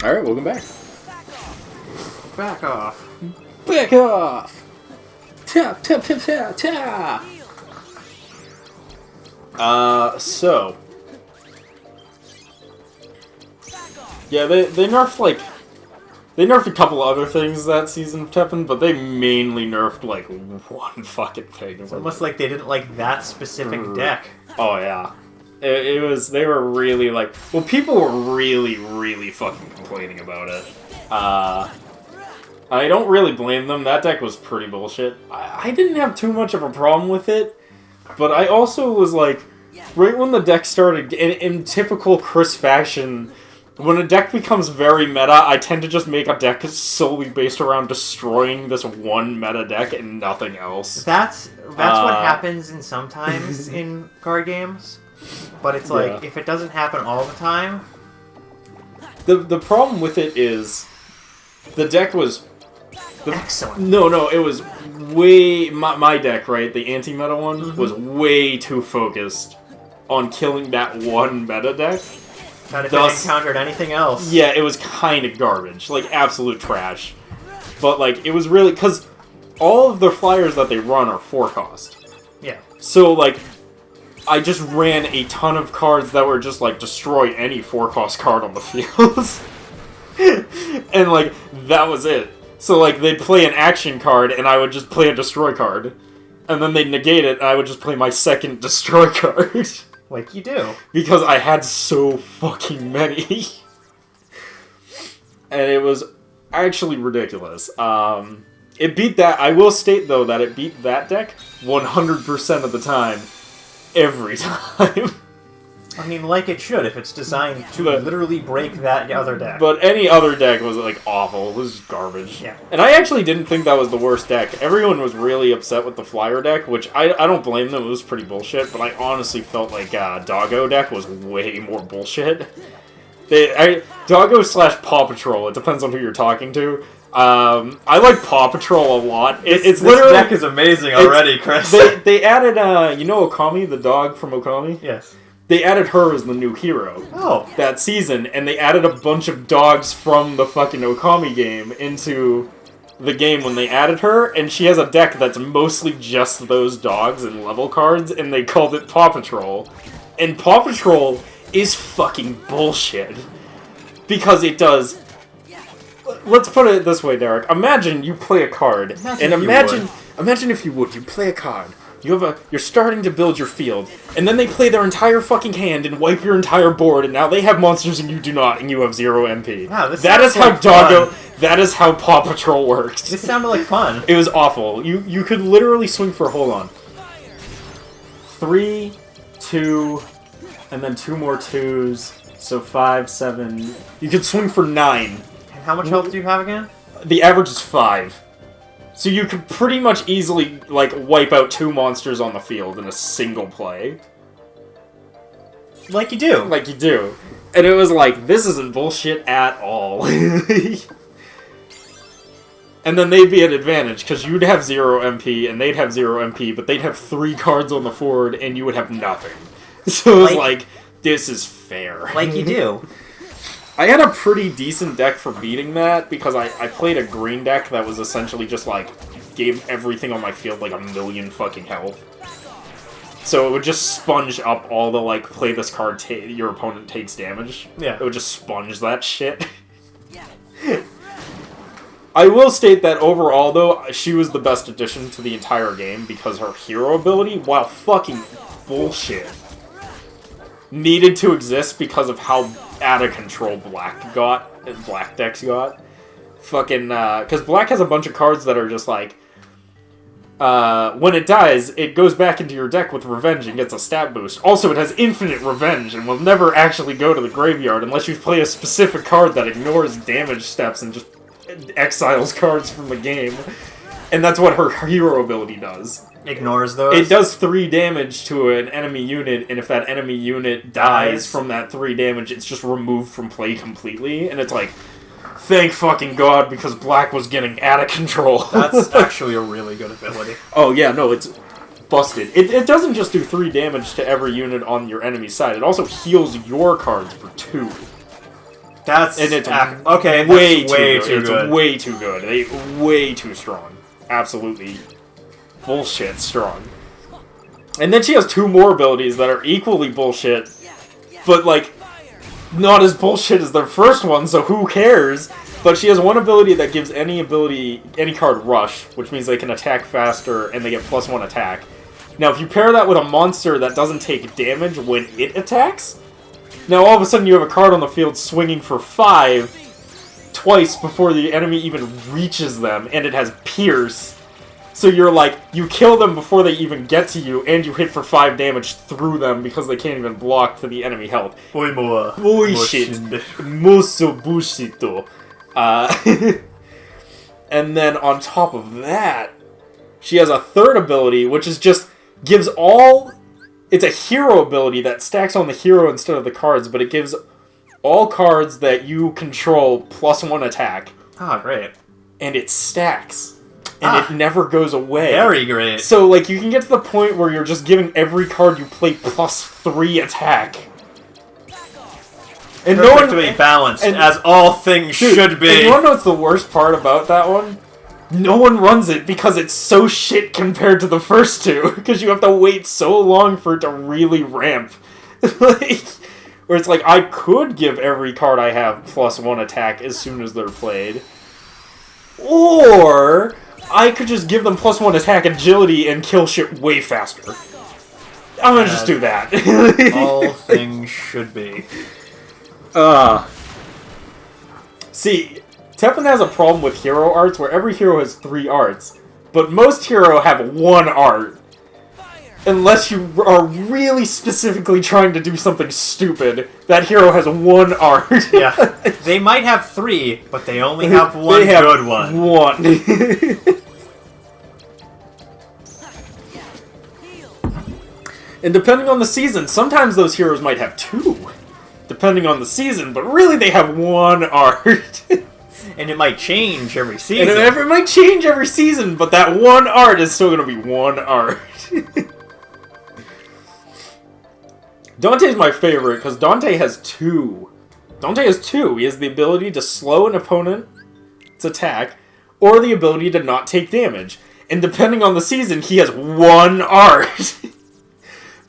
Alright, welcome back. Back off. Back off! Tap, tap, tap, tap, tap! So... Yeah, they nerfed, like... They nerfed a couple other things that season of Teppen, but they mainly nerfed, like, one fucking thing. It's almost like they didn't like that specific deck. Oh, yeah. It was... They were really, like... Well, people were really, really fucking complaining about it. I don't really blame them. That deck was pretty bullshit. I didn't have too much of a problem with it, but I also was like, right when the deck started, in typical Chris fashion, when a deck becomes very meta, I tend to just make a deck solely based around destroying this one meta deck and nothing else. That's what happens sometimes in card games, but it's like, if it doesn't happen all the time... The problem with it is, the deck was... Excellent. No, it was way... My deck, right, the anti-meta one, was way too focused on killing that one meta deck. But if it encountered anything else... Yeah, it was kind of garbage. Like, absolute trash. But, like, it was really... Because all of the flyers that they run are 4-cost. Yeah. So, like, I just ran a ton of cards that were just, like, destroy any 4-cost card on the field. And, like, that was it. So, like, they'd play an action card, and I would just play a destroy card. And then they'd negate it, and I would just play my second destroy card. Like you do. Because I had so fucking many. And it was actually ridiculous. It beat that... I will state, though, that it beat that deck 100% of the time. Every time. I mean, like it should, if it's designed to literally break that other deck. But any other deck was, like, awful. It was garbage. Yeah. And I actually didn't think that was the worst deck. Everyone was really upset with the Flyer deck, which I don't blame them. It was pretty bullshit, but I honestly felt like Doggo deck was way more bullshit. Doggo / Paw Patrol, it depends on who you're talking to. I like Paw Patrol a lot. It's literally... This deck is amazing already, Chris. They added, you know Okami, the dog from Okami? Yes. They added her as the new hero that season, and they added a bunch of dogs from the fucking Okami game into the game when they added her, and she has a deck that's mostly just those dogs and level cards, and they called it Paw Patrol. And Paw Patrol is fucking bullshit. Because it does... Let's put it this way, Derek. Imagine you play a card, imagine if you would. You play a card. You're starting to build your field, and then they play their entire fucking hand and wipe your entire board, and now they have monsters and you do not, and you have 0 MP. Wow, that is how Doggo. That is how Paw Patrol works. This sounded like fun. It was awful. You could literally swing for 3, 2, and then 2 more 2s, so 5, 7. You could swing for 9. And how much health do you have again? The average is 5. So you could pretty much easily, like, wipe out 2 monsters on the field in a single play. Like you do. Like you do. And it was like, this isn't bullshit at all. And then they'd be at advantage, because you'd have 0 MP, and they'd have 0 MP, but they'd have 3 cards on the board, and you would have nothing. So it was like, this is fair. Like you do. I had a pretty decent deck for beating that, because I played a green deck that was essentially just, like, gave everything on my field, like, 1,000,000 fucking health. So it would just sponge up all the, like, play this card, your opponent takes damage. Yeah. It would just sponge that shit. I will state that overall, though, she was the best addition to the entire game, because her hero ability, while fucking bullshit, needed to exist because of how out of control Black decks got. Fucking, because Black has a bunch of cards that are just like, when it dies, it goes back into your deck with Revenge and gets a stat boost. Also, it has infinite Revenge and will never actually go to the graveyard unless you play a specific card that ignores damage steps and just exiles cards from the game. And that's what her hero ability does. Ignores those? It does 3 damage to an enemy unit, and if that enemy unit dies from that 3 damage, it's just removed from play completely. And it's like, thank fucking God, because Black was getting out of control. That's actually a really good ability. Oh yeah, no, it's busted. It doesn't just do 3 damage to every unit on your enemy's side, it also heals your cards for 2. That's and it's okay. Way That's too way good. too It's good. way too good. Way too strong. Absolutely bullshit strong. And then she has 2 more abilities that are equally bullshit, but like not as bullshit as their first one. So who cares? But she has one ability that gives any card rush, which means they can attack faster and they get +1 attack. Now, if you pair that with a monster that doesn't take damage when it attacks, now all of a sudden you have a card on the field swinging for 5 twice before the enemy even reaches them, and it has Pierce. So you're like, you kill them before they even get to you, and you hit for 5 damage through them because they can't even block to the enemy health. Bullshit. Muso bullshito. And then on top of that, she has a third ability, which is just gives all... It's a hero ability that stacks on the hero instead of the cards, but it gives all cards that you control +1 attack. Oh, great. And it stacks. And it never goes away. Very great. So, like, you can get to the point where you're just giving every card you play +3 attack. And Perfectly balanced, as all things should be. And you wanna know what's the worst part about that one? No one runs it because it's so shit compared to the first 2. Because you have to wait so long for it to really ramp. Like, where it's like, I could give every card I have +1 attack as soon as they're played. Or I could just give them +1 attack agility and kill shit way faster. I'm gonna just do that. All things should be. See, Teppen has a problem with hero arts where every hero has 3 arts, but most hero have 1 art. Unless you are really specifically trying to do something stupid, that hero has 1 art. Yeah. They might have 3, but they only have 1 good one. 1. And depending on the season, sometimes those heroes might have 2. Depending on the season, but really they have 1 art. And it might change every season. And it might change every season, but that 1 art is still going to be 1 art. Dante's my favorite, because Dante has 2. Dante has 2. He has the ability to slow an opponent's attack, or the ability to not take damage. And depending on the season, he has 1 art.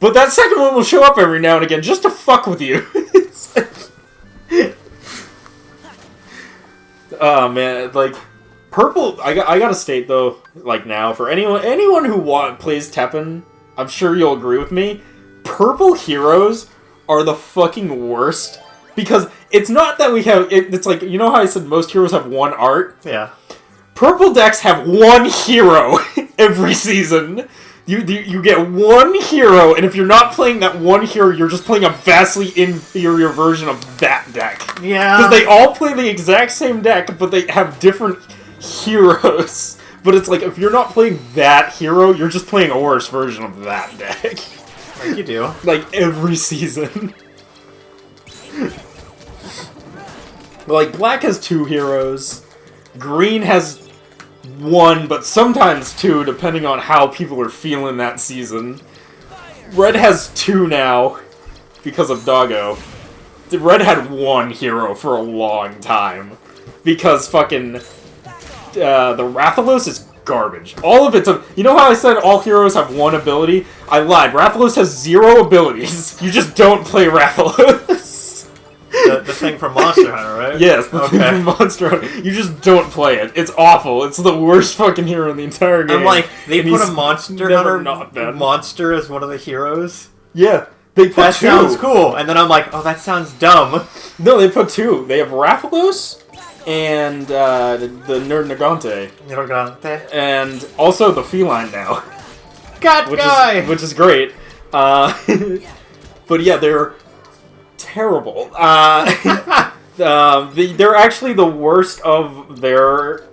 But that second one will show up every now and again, just to fuck with you. Oh man, like, purple, I gotta state though, like now, for anyone who plays Teppen, I'm sure you'll agree with me, purple heroes are the fucking worst, because it's not that we have, it's like, you know how I said most heroes have 1 art? Yeah. Purple decks have 1 hero every season. You get 1 hero, and if you're not playing that 1 hero, you're just playing a vastly inferior version of that deck. Yeah. Because they all play the exact same deck, but they have different heroes. But it's like, if you're not playing that hero, you're just playing a worse version of that deck. Like you do. Like, every season. Like, black has 2 heroes. Green has 1, but sometimes 2, depending on how people are feeling that season. Red has 2 now, because of Doggo. Red had 1 hero for a long time, because fucking the Rathalos is garbage. All of it's you know how I said all heroes have 1 ability? I lied. Rathalos has 0 abilities. You just don't play Rathalos. The thing from Monster Hunter, right? Yes, the thing from Monster Hunter. You just don't play it. It's awful. It's the worst fucking hero in the entire game. I'm like, they put a Monster Hunter not bad. monster as one of the heroes? Yeah. They put That 2. sounds cool. And then I'm like, oh, that sounds dumb. No, they put 2. They have Rathalos and the Nerd Nagante. And also the Feline now. Cat guy! Which is great. But yeah, they're terrible. They're actually the worst of their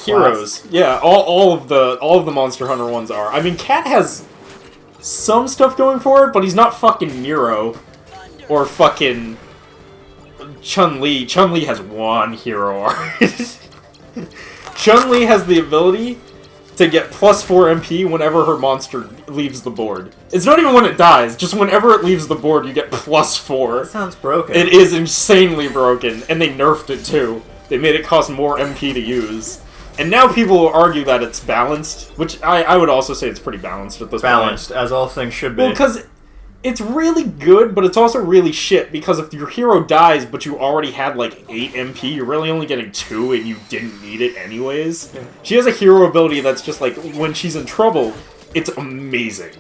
heroes. Yeah, all of the Monster Hunter ones are. I mean, Cat has some stuff going for it, but he's not fucking Nero or fucking Chun-Li. Chun-Li has 1 hero art. Chun-Li has the ability to get plus 4 MP whenever her monster leaves the board. It's not even when it dies, just whenever it leaves the board you get plus 4. That sounds broken. It is insanely broken, and they nerfed it too. They made it cost more MP to use. And now people will argue that it's balanced, which I would also say it's pretty balanced at this point. Balanced, as all things should be. Well, because it's really good, but it's also really shit, because if your hero dies, but you already had, like, 8 MP, you're really only getting 2, and you didn't need it anyways. Yeah. She has a hero ability that's just, like, when she's in trouble, it's amazing.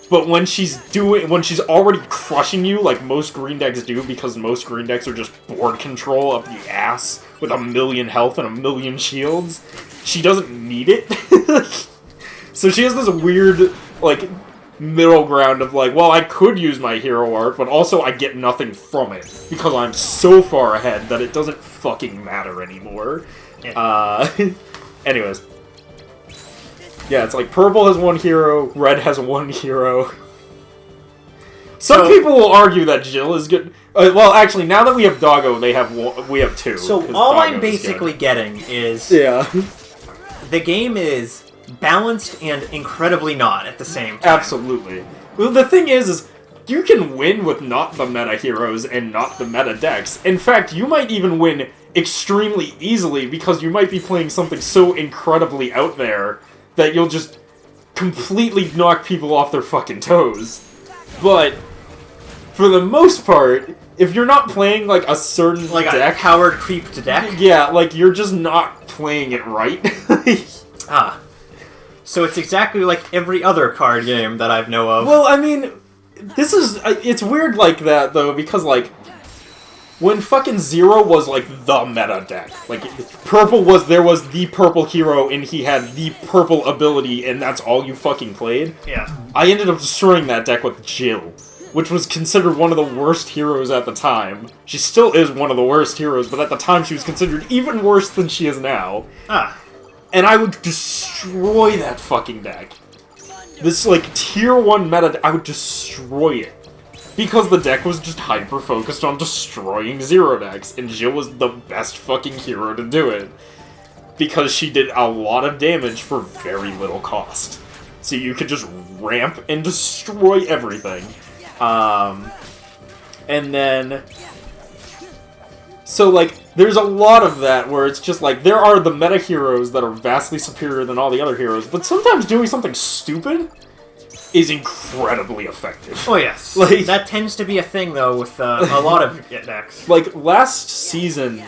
But when she's already crushing you, like most green decks do, because most green decks are just board control up the ass, with 1,000,000 health and 1,000,000 shields, she doesn't need it. So she has this weird, like, middle ground of like, well, I could use my hero art, but also I get nothing from it because I'm so far ahead that it doesn't fucking matter anymore. Yeah. Anyways. Yeah, it's like purple has 1 hero, red has 1 hero. Some people will argue that Jill is good. Well, actually, now that we have Doggo, we have 2. So all I'm basically getting is the game is balanced and incredibly not at the same time. Absolutely. Well, the thing is you can win with not the meta heroes and not the meta decks. In fact, you might even win extremely easily because you might be playing something so incredibly out there that you'll just completely knock people off their fucking toes. But for the most part, if you're not playing like a certain like deck, a powered creeped deck, yeah, like you're just not playing it right. So it's exactly like every other card game that I know of. Well, I mean, it's weird like that, though, because, like, when fucking Zero was, like, the meta deck, like, there was the purple hero, and he had the purple ability, and that's all you fucking played. Yeah. I ended up destroying that deck with Jill, which was considered one of the worst heroes at the time. She still is one of the worst heroes, but at the time she was considered even worse than she is now. And I would destroy that fucking deck. This, like, tier 1 meta, I would destroy it. Because the deck was just hyper-focused on destroying Zero decks, and Jill was the best fucking hero to do it. Because she did a lot of damage for very little cost. So you could just ramp and destroy everything. And then... So, like, there's a lot of that where it's just like, there are the meta heroes that are vastly superior than all the other heroes, but sometimes doing something stupid is incredibly effective. Oh, yes. Like, that tends to be a thing, though, with a lot of decks. Like, last season,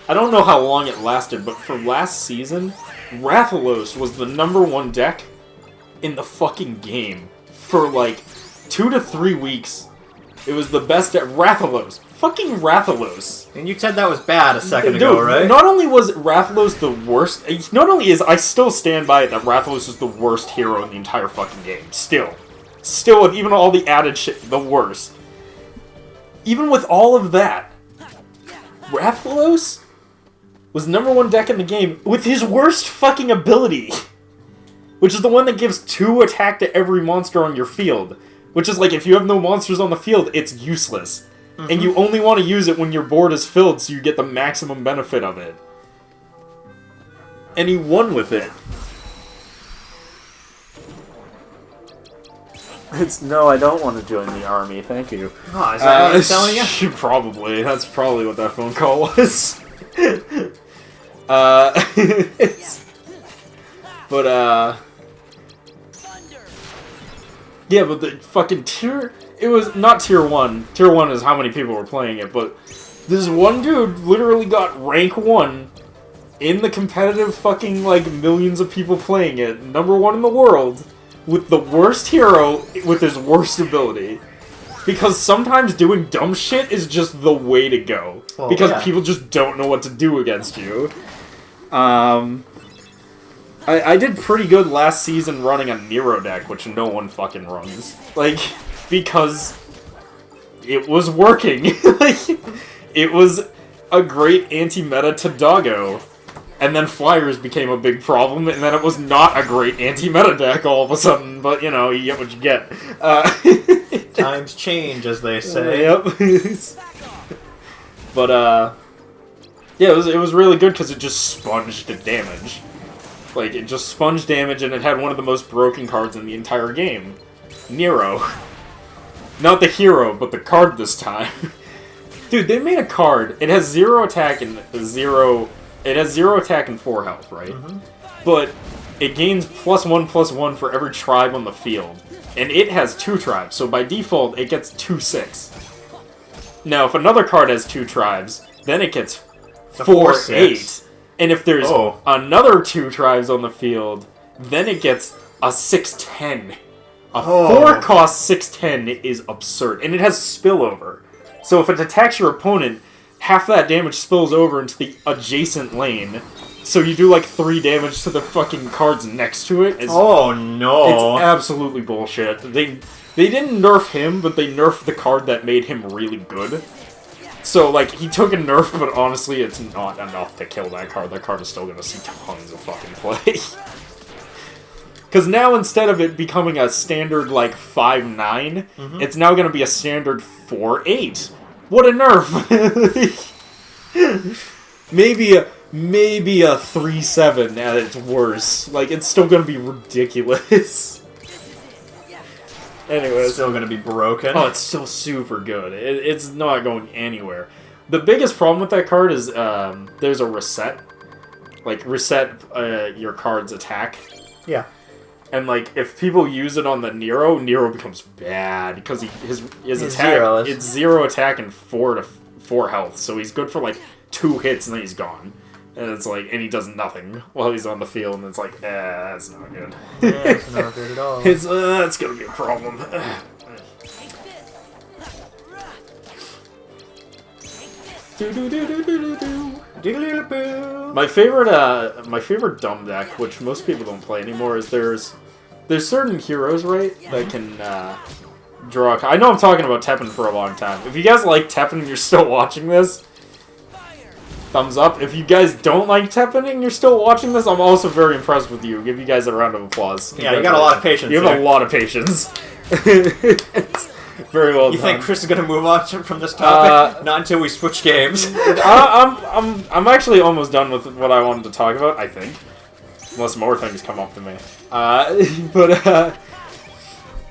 I don't know how long it lasted, but for last season, Rathalos was the #1 deck in the fucking game for, like, 2 to 3 weeks. It was the best deck. Rathalos. Fucking Rathalos. And you said that was bad a second ago, right? Not only was Rathalos the worst, I still stand by it that Rathalos is the worst hero in the entire fucking game. Still, with even all the added shit, the worst. Even with all of that, Rathalos was #1 deck in the game with his worst fucking ability. Which is the one that gives 2 attack to every monster on your field. Which is like, if you have no monsters on the field, it's useless. Mm-hmm. And you only want to use it when your board is filled so you get the maximum benefit of it. And he won with it. No, I don't want to join the army, thank you. Oh, is that what he's telling you? Probably. That's probably what that phone call was. Yeah, but the fucking it was not tier 1. Tier 1 is how many people were playing it, but this one dude literally got rank 1 in the competitive fucking, like, millions of people playing it, #1 in the world, with the worst hero with his worst ability. Because sometimes doing dumb shit is just the way to go. Well, because people just don't know what to do against you. I did pretty good last season running a Nero deck, which no one fucking runs. Like, because it was working. Like, it was a great anti-meta to Doggo. And then Flyers became a big problem, and then it was not a great anti-meta deck all of a sudden. But, you know, you get what you get. Times change, as they say. Yep. But, yeah, it was really good because it just sponged the damage. Like, it just sponge damage, and it had one of the most broken cards in the entire game. Nero. Not the hero, but the card this time. Dude, they made a card. It has 0 attack and 0... It has 0 attack and 4 health, right? Mm-hmm. But it gains +1/+1 for every tribe on the field. And it has 2 tribes, so by default, it gets 2/6. Now, if another card has 2 tribes, then it gets 4/8. And if there's another 2 tribes on the field, then it gets a 6/10. A 4 cost 6/10 is absurd. And it has spillover. So if it attacks your opponent, half that damage spills over into the adjacent lane. So you do like 3 damage to the fucking cards next to it. Oh no. It's absolutely bullshit. They didn't nerf him, but they nerfed the card that made him really good. So, like, he took a nerf, but honestly, it's not enough to kill that card. That card is still gonna see tons of fucking play. Because now, instead of it becoming a standard, like, 5/9, it's now gonna be a standard 4/8. What a nerf! Maybe a 3/7 at its worst. Like, it's still gonna be ridiculous. Anyway, it's still gonna be broken. Oh, it's still super good. It's not going anywhere. The biggest problem with that card is there's a reset. Like, reset your card's attack. Yeah. And, like, if people use it on the Nero becomes bad. Because his attack, zero. It's 0 attack and 4 health. So he's good for, like, 2 hits and then he's gone. And it's like, and he does nothing while he's on the field, and it's like, that's not good. Yeah, it's not good at all. That's gonna be a problem. My favorite dumb deck, which most people don't play anymore, is there's certain heroes, right, that can draw. I know I'm talking about Teppen for a long time. If you guys like Teppen and you're still watching this, thumbs up. If you guys don't like Teppen and you're still watching this, I'm also very impressed with you. Give you guys a round of applause. Yeah, you got a lot of patience. You have a lot of patience. It's very well done. You think Chris is going to move on from this topic? Not until we switch games. I'm actually almost done with what I wanted to talk about, I think. Unless more things come up to me.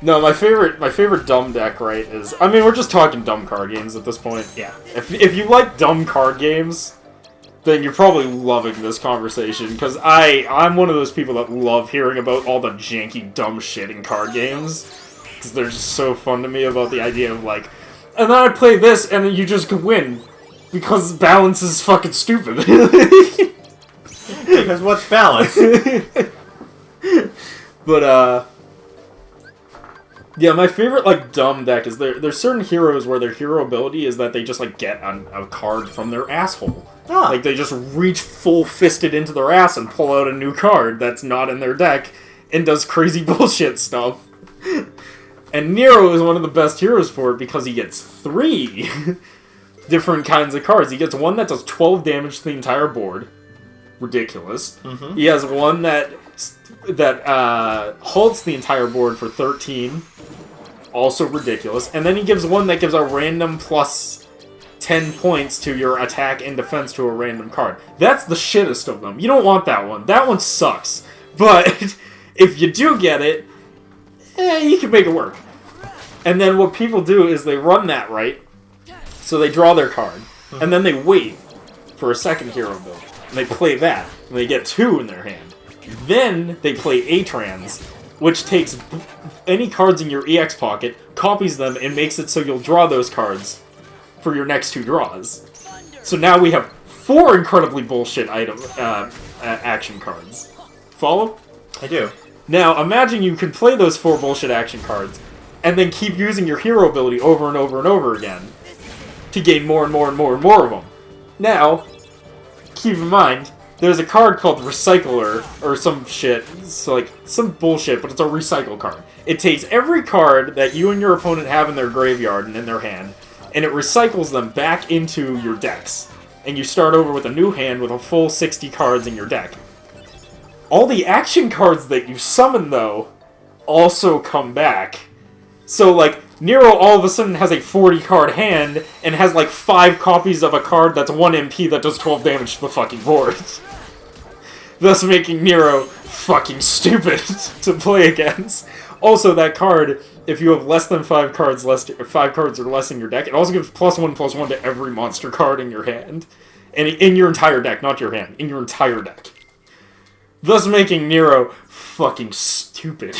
No, my favorite dumb deck, right, is... I mean, we're just talking dumb card games at this point. Yeah. If you like dumb card games, then you're probably loving this conversation, because I'm one of those people that love hearing about all the janky, dumb shit in card games. Because they're just so fun to me about the idea of, like, and then I play this, and then you just win. Because balance is fucking stupid. Because what's balance? But, yeah, my favorite, like, dumb deck is there's certain heroes where their hero ability is that they just, like, get a card from their asshole. Ah. Like, they just reach full-fisted into their ass and pull out a new card that's not in their deck and does crazy bullshit stuff. And Nero is one of the best heroes for it because he gets 3 different kinds of cards. He gets one that does 12 damage to the entire board. Ridiculous. Mm-hmm. He has one that halts the entire board for 13. Also ridiculous. And then he gives one that gives a random plus 10 points to your attack and defense to a random card. That's the shittest of them. You don't want that one. That one sucks. But if you do get it, you can make it work. And then what people do is they run that, right? So they draw their card. And then they wait for a second hero build. And they play that. And they get 2 in their hand. Then they play A-Trans, which takes any cards in your EX pocket, copies them, and makes it so you'll draw those cards for your next 2 draws. So now we have 4 incredibly bullshit action cards. Follow? I do. Now, imagine you can play those 4 bullshit action cards, and then keep using your hero ability over and over and over again to gain more and more and more and more of them. Now, keep in mind, there's a card called Recycler, or some shit. It's like some bullshit, but it's a recycle card. It takes every card that you and your opponent have in their graveyard and in their hand, and it recycles them back into your decks. And you start over with a new hand with a full 60 cards in your deck. All the action cards that you summon, though, also come back. So, like, Nero all of a sudden has a 40-card hand and has, like, 5 copies of a card that's 1 MP that does 12 damage to the fucking board. thus making Nero fucking stupid to play against. Also, that card, if you have less than 5 cards or less in your deck, it also gives +1/+1 to every monster card in your hand. And in your entire deck, not your hand, in your entire deck. Thus making Nero fucking stupid.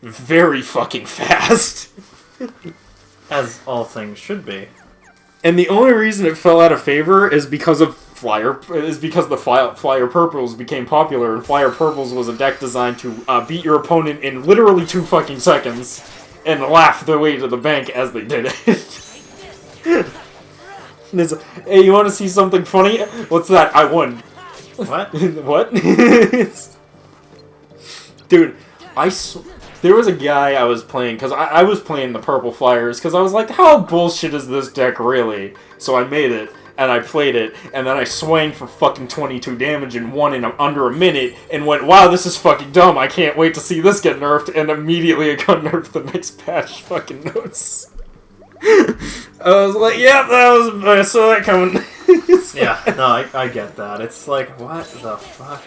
Very fucking fast. As all things should be. And the only reason it fell out of favor is because the Flyer Purples became popular, and Flyer Purples was a deck designed to beat your opponent in literally 2 fucking seconds and laugh their way to the bank as they did it. Hey, you want to see something funny? What's that? I won. What? What? Dude, there was a guy I was playing, because I was playing the Purple Flyers, because I was like, how bullshit is this deck really? So I made it, and I played it, and then I swang for fucking 22 damage and won in under a minute, and went, wow, this is fucking dumb, I can't wait to see this get nerfed, and immediately it got nerfed the next patch fucking notes. I was like, yep, I saw that coming. Yeah, no, I get that. It's like, what the fuck?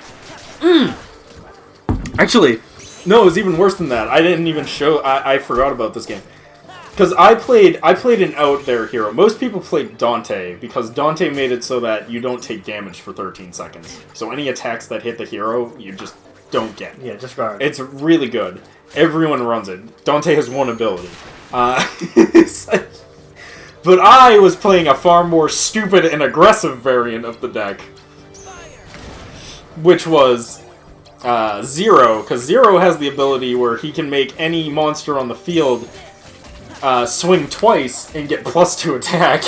Actually, no, it was even worse than that. I didn't even show. I forgot about this game because I played an out there hero. Most people played Dante because Dante made it so that you don't take damage for 13 seconds. So any attacks that hit the hero, you just don't get. Yeah, just guard. It's really good. Everyone runs it. Dante has one ability. But I was playing a far more stupid and aggressive variant of the deck, which was Zero, because Zero has the ability where he can make any monster on the field swing twice and get +2 attack.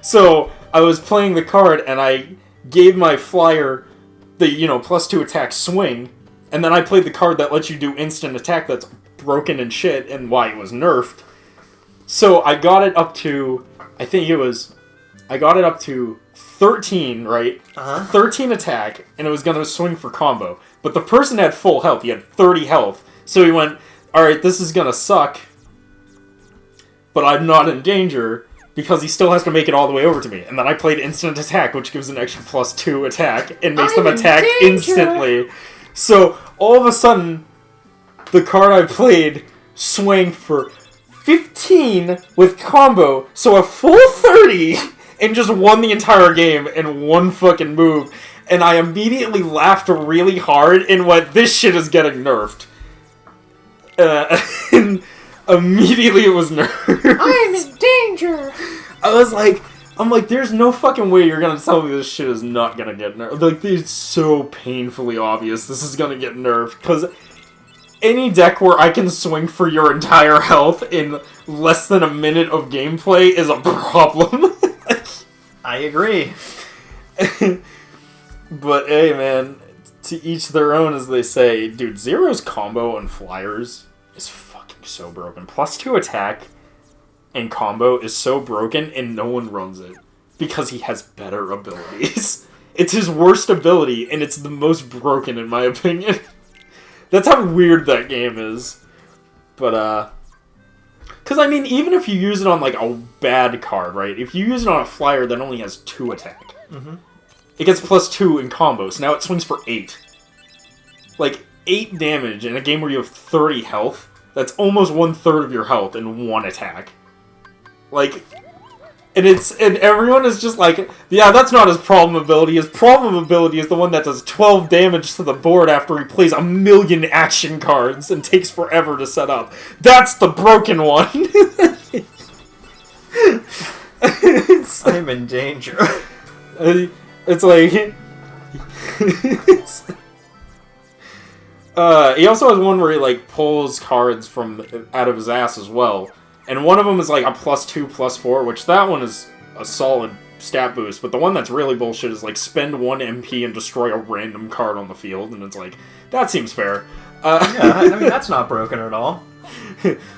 So I was playing the card and I gave my flyer the +2 attack swing, and then I played the card that lets you do instant attack that's broken and shit, and why it was nerfed. So I got it up to, I got it up to 13, right? 13 attack, and it was going to swing for combo. But the person had full health. He had 30 health. So he went, alright, this is going to suck, but I'm not in danger, because he still has to make it all the way over to me. And then I played instant attack, which gives an extra +2 attack, and makes them attack instantly. So, all of a sudden, the card I played swang for 15 with combo, so a full 30, and just won the entire game in one fucking move. And I immediately laughed really hard and went, this shit is getting nerfed. And immediately it was nerfed. I'm in danger! I'm like, there's no fucking way you're gonna tell me this shit is not gonna get nerfed. Like, it's so painfully obvious this is gonna get nerfed, because any deck where I can swing for your entire health in less than a minute of gameplay is a problem. I agree. But hey, man, to each their own, as they say. Dude, Zero's combo on Flyers is fucking so broken. +2 attack and combo is so broken, and no one runs it because he has better abilities. It's his worst ability, and it's the most broken in my opinion. That's how weird that game is. But, because, I mean, even if you use it on, like, a bad card, right? If you use it on a flyer that only has 2 attack, it gets +2 in combo, so now it swings for 8. Like, 8 damage in a game where you have 30 health, that's almost 1/3 of your health in 1 attack. Like, and everyone is just like, yeah, that's not his problem ability. His problem ability is the one that does 12 damage to the board after he plays 1,000,000 action cards and takes forever to set up. That's the broken one. I'm in danger. It's like... he also has one where he, like, pulls cards from out of his ass as well. And one of them is like a +2/+4, which that one is a solid stat boost. But the one that's really bullshit is like spend 1 MP and destroy a random card on the field. And it's like, that seems fair. Yeah, I mean, that's not broken at all.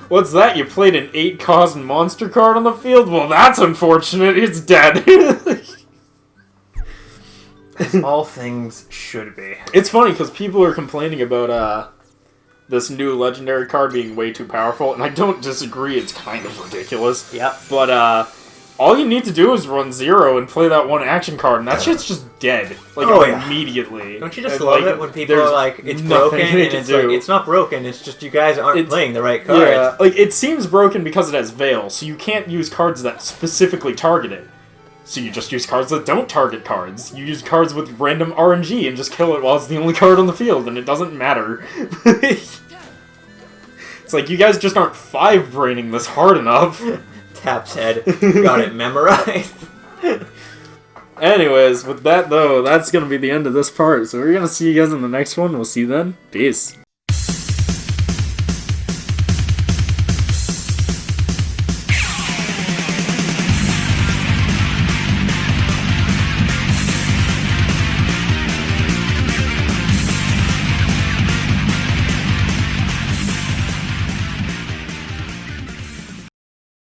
What's that? You played an 8-cost monster card on the field? Well, that's unfortunate. It's dead. As all things should be. It's funny because people are complaining about this new legendary card being way too powerful, and I don't disagree, it's kind of ridiculous. Yep. But all you need to do is run 0 and play that one action card, and that shit's just dead. Like, immediately. Don't you just love it when people are like, it's broken, and it's like, it's not broken, it's just you guys aren't playing the right cards. Yeah, like, it seems broken because it has Veil, so you can't use cards that specifically target it. So you just use cards that don't target cards. You use cards with random RNG and just kill it while it's the only card on the field, and it doesn't matter. It's like, you guys just aren't 5-braining this hard enough. Tap's head. Got it memorized. Anyways, with that though, that's gonna be the end of this part. So we're gonna see you guys in the next one. We'll see you then. Peace.